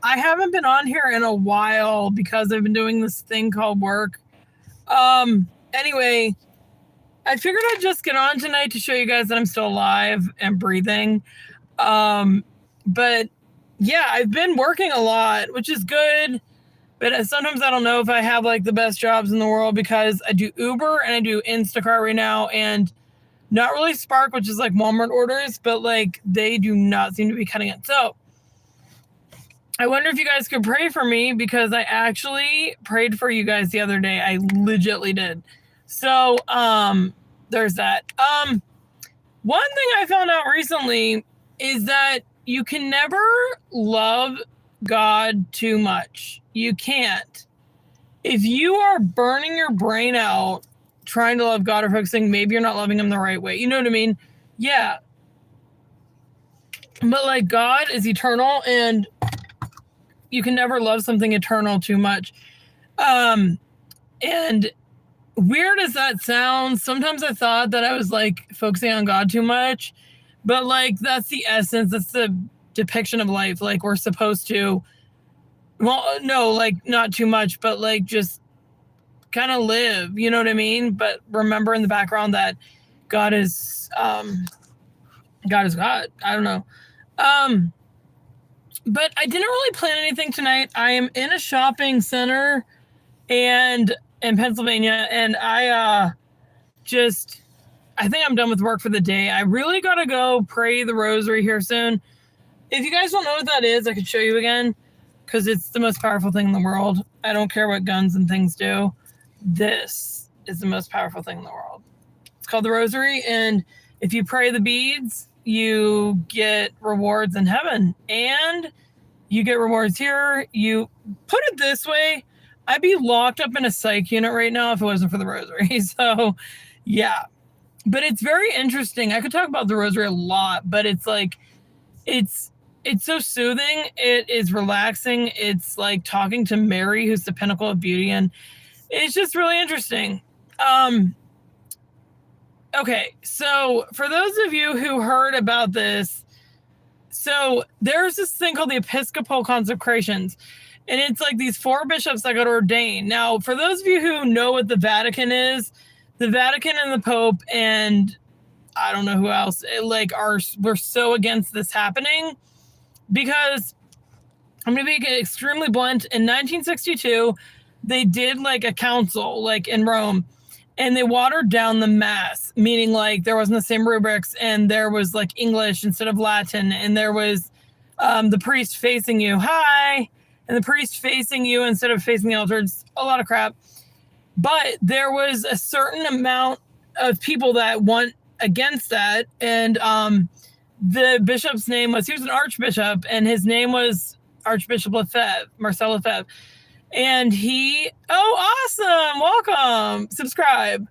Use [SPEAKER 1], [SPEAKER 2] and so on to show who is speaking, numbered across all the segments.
[SPEAKER 1] I haven't been on here in a while because I've been doing this thing called work. Anyway, I figured I'd just get on tonight to show you guys that I'm still alive and breathing. But yeah, I've been working a lot, which is good. But sometimes I don't know if I have like the best jobs in the world because I do Uber and I do Instacart right now, and not really Spark, which is like Walmart orders, but like they do not seem to be cutting it. So I wonder if you guys could pray for me, because I actually prayed for you guys the other day. I legitly did. So there's that. One thing I found out recently is that you can never love God too much. You can't. If you are burning your brain out trying to love God or focusing, maybe you're not loving him the right way. You know what I mean? Yeah. But like, God is eternal, and you can never love something eternal too much. And weird as that sounds, sometimes I thought that I was like focusing on God too much, but like that's the essence, that's the depiction of life. Like we're supposed to, well, no, like not too much, but like just kind of live, you know what I mean? But remember in the background that God is God. I don't know. But I didn't really plan anything tonight. I am in a shopping center and in Pennsylvania, and I think I'm done with work for the day. I really gotta go pray the rosary here soon. If you guys don't know what that is, I could show you again, because it's the most powerful thing in the world. I don't care what guns and things do. This is the most powerful thing in the world. It's called the rosary, and if you pray the beads, you get rewards in heaven, and you get rewards here. You put it this way, I'd be locked up in a psych unit right now if it wasn't for the rosary. So yeah, but it's very interesting. I could talk about the rosary a lot, but it's like, it's so soothing. It is relaxing. It's like talking to Mary, who's the pinnacle of beauty. And it's just really interesting. Okay, so for those of you who heard about this, so there's this thing called the Episcopal consecrations, and it's like these 4 bishops that got ordained. Now, for those of you who know what the Vatican is, the Vatican and the Pope and I don't know who else, we're so against this happening, because I'm going to be extremely blunt. In 1962, they did like a council like in Rome, and they watered down the mass, meaning like there wasn't the same rubrics, and there was like English instead of Latin, and there was the priest facing you, hi, and the priest facing you instead of facing the altar. It's a lot of crap. But there was a certain amount of people that went against that, and the bishop's name was, he was an archbishop, and his name was Archbishop Lefebvre, Marcel Lefebvre. And he, oh, awesome, welcome, subscribe.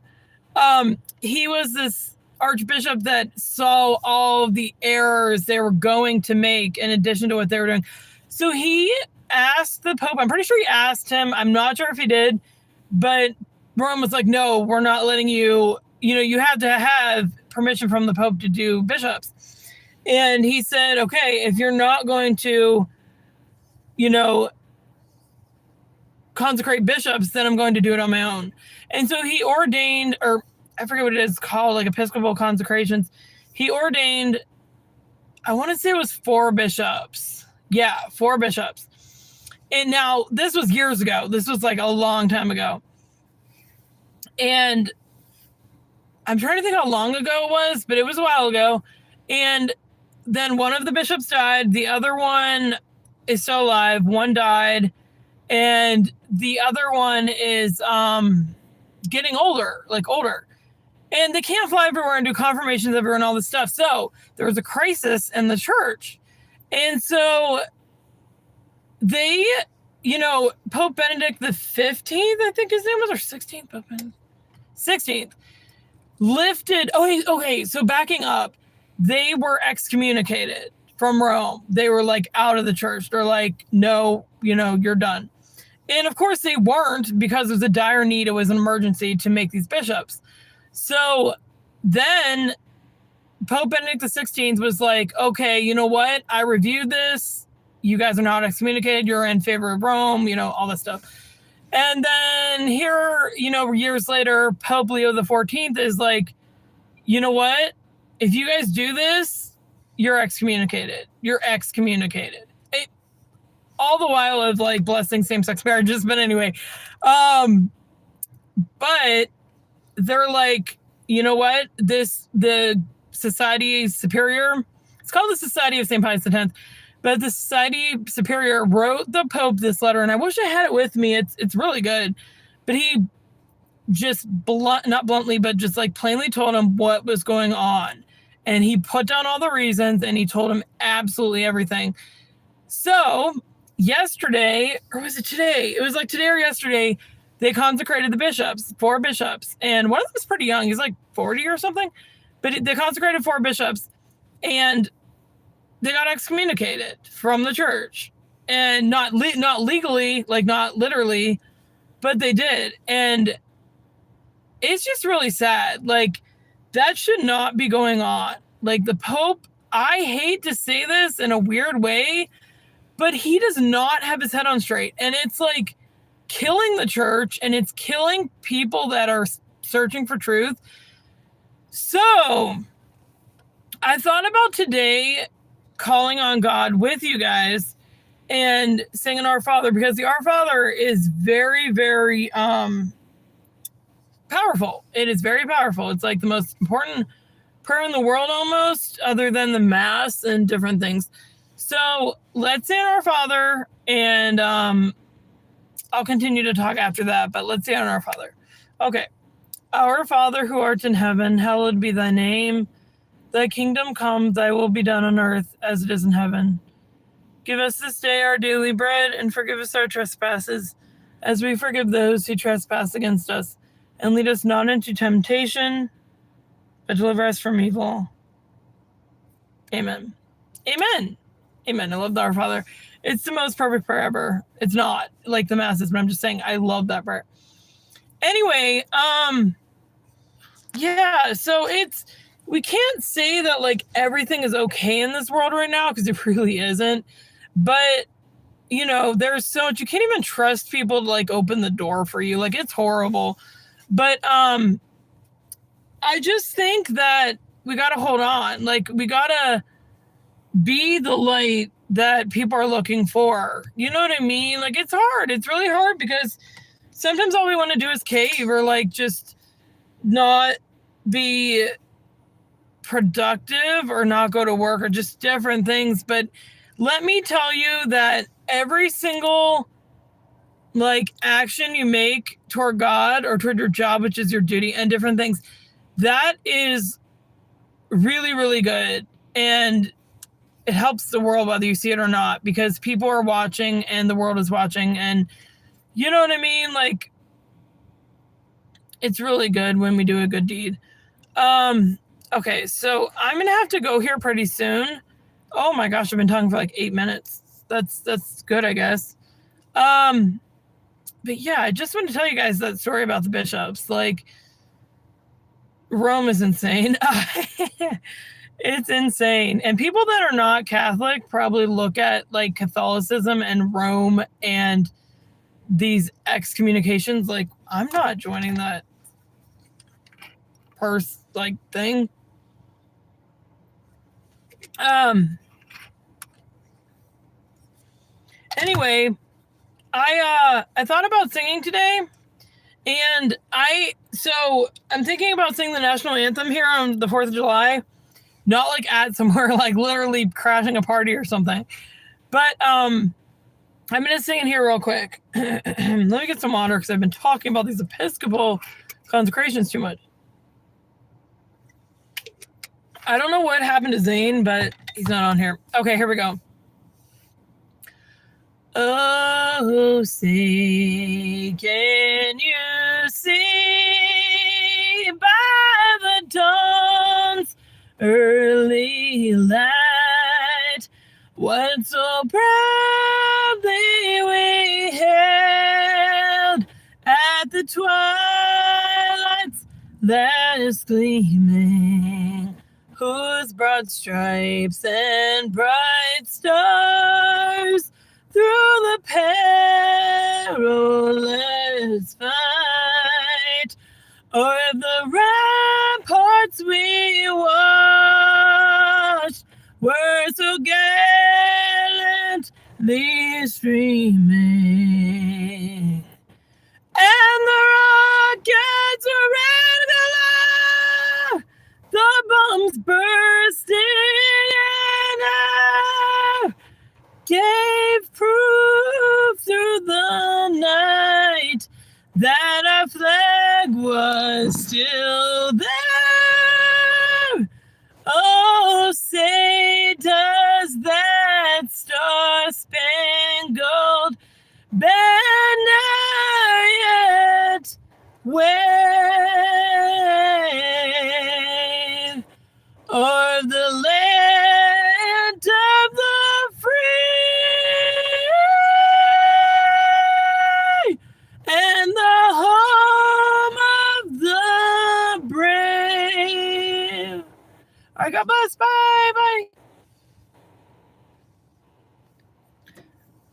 [SPEAKER 1] He was this archbishop that saw all of the errors they were going to make in addition to what they were doing. So he asked the Pope, I'm pretty sure he asked him, I'm not sure if he did, but Rome was like, no, we're not letting you, you have to have permission from the Pope to do bishops. And he said, okay, if you're not going to, consecrate bishops, then I'm going to do it on my own. And so he ordained, or I forget what it is called, like Episcopal consecrations. He ordained, I want to say it was 4 bishops. Yeah, 4 bishops. And now this was years ago. This was like a long time ago. And I'm trying to think how long ago it was, but it was a while ago. And then one of the bishops died. The other one is still alive. One died. And the other one is getting older. And they can't fly everywhere and do confirmations everywhere and all this stuff. So there was a crisis in the church. And so they, Pope Benedict the 15th, I think his name was, or 16th, Pope Benedict, 16th, lifted, okay, so backing up, they were excommunicated from Rome. They were like out of the church. They're like, no, you're done. And of course they weren't, because there was a dire need. It was an emergency to make these bishops. So then Pope Benedict XVI was like, okay, you know what? I reviewed this. you guys are not excommunicated. You're in favor of Rome, all this stuff. And then here, years later, Pope Leo the 14th is like, you know what? If you guys do this, you're excommunicated. You're excommunicated. All the while of like blessing same-sex marriages. But anyway, but they're like, you know what? The Society Superior, it's called the Society of St. Pius X, but the Society Superior wrote the Pope this letter, and I wish I had it with me. It's really good. But he just not bluntly, but just like plainly told him what was going on. And he put down all the reasons, and he told him absolutely everything. So yesterday, or was it today? It was like today or yesterday, they consecrated the bishops, 4 bishops. And one of them was pretty young. He's like 40 or something. But they consecrated 4 bishops, and they got excommunicated from the church. And not legally, like not literally, but they did. And it's just really sad. Like, that should not be going on. Like, the Pope, I hate to say this in a weird way, but he does not have his head on straight. And it's like killing the church, and it's killing people that are searching for truth. So I thought about today calling on God with you guys and singing Our Father, because the Our Father is very, very powerful. It is very powerful. It's like the most important prayer in the world almost, other than the Mass and different things. So let's say Our Father, and I'll continue to talk after that, but let's say on Our Father. Okay. Our Father who art in heaven, hallowed be thy name. Thy kingdom come, thy will be done on earth as it is in heaven. Give us this day our daily bread, and forgive us our trespasses, as we forgive those who trespass against us. And lead us not into temptation, but deliver us from evil. Amen. Amen. Amen. I love the Our Father. It's the most perfect prayer ever. It's not like the Masses, but I'm just saying I love that prayer. Anyway, yeah, so we can't say that like everything is okay in this world right now, because it really isn't. But, there's so much, you can't even trust people to like open the door for you. Like, it's horrible. But I just think that we got to hold on. Like, we got to be the light that people are looking for. You know what I mean? Like, it's hard. It's really hard, because sometimes all we want to do is cave, or like just not be productive, or not go to work, or just different things. But let me tell you that every single like action you make toward God or toward your job, which is your duty, and different things, that is really, really good. And it helps the world, whether you see it or not, because people are watching and the world is watching. And you know what I mean? Like, it's really good when we do a good deed. Okay, so I'm going to have to go here pretty soon. Oh my gosh, I've been talking for like 8 minutes. That's good, I guess. But yeah, I just want to tell you guys that story about the bishops. Like, Rome is insane. It's insane. And people that are not Catholic probably look at like Catholicism and Rome and these excommunications like, I'm not joining that thing. Anyway, I thought about singing today, and I'm thinking about singing the national anthem here on the 4th of July, not like at somewhere like literally crashing a party or something, but I'm going to sing it here real quick. Let me get some water, because I've been talking about these Episcopal consecrations too much. I don't know what happened to Zane, but he's not on here. Okay, here we go. Oh, say, can you see by the dawn's early light what so proudly we hailed at the twilight's last gleaming, whose broad stripes and bright stars through the perilous fight o'er the ramparts we watched were so gallantly streaming, and the rockets ran galore, the bombs bursting in air gave proof through the night that our flag was still there. Oh, say does that star-spangled banner yet wave o'er the land of the free and the home of the brave. All right, God bless. Bye. Bye.